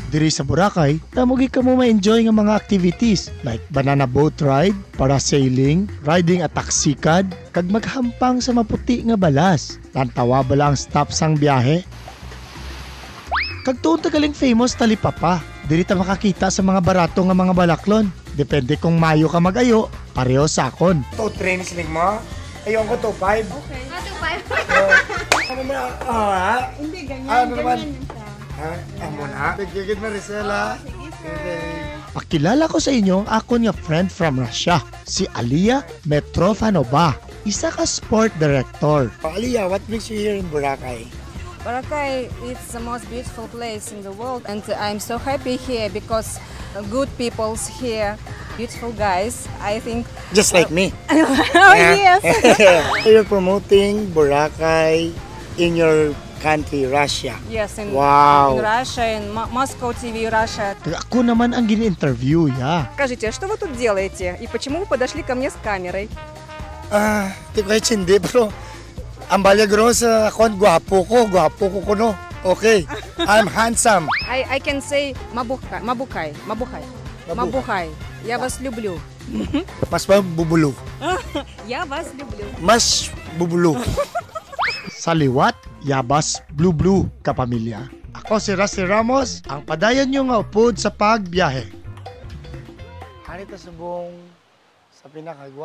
Diri sa Boracay, tamugi ka mo ma-enjoy nga mga activities like banana boat ride, parasailing, riding a taksikad, kag maghampang sa maputi nga balas. Tantawa bala ang stop sang biyahe. Kag tuon ta galing famous talipapa. Diri ta makakita sa mga barato nga mga balaklon. Depende kung mayo ka mag-ayo, pareho sakon. To train sling mo? Ayun ko to 5. Okay. Not to 5. Ano mo na? Ha? Hindi, ganyan. Ano naman? Ganyan yun siya. Ha? Amo na? Tigigit Maricela. Pakilala ko sa inyo ang akon nga friend from Russia, si Alia Metrofanova, isa ka sport director. Aliyah, what brings you here in Boracay? Boracay is the most beautiful place in the world, and I'm so happy here because good people's here, beautiful guys. I think. Just like me. Oh yes. You're promoting Boracay in your country, Russia. Yes, in Russia, in Moscow TV, Russia. Kag ako naman ang gini-interview ya. Скажите, что вы тут делаете? И почему вы подошли ко мне с камерой? Di ko kahit hindi, pero ang balyagro sa akon, gwapo ko kuno. Okay, I'm handsome. I can say мабухай. Я вас люблю. Mas bubulu. Я вас люблю. Mas bubulu. Sa liwat, yabas blue kapamilya. Ako si Rusty Ramos, ang padayon nyo nga upod sa pagbiyahe. Harita subong sa pinakagwa.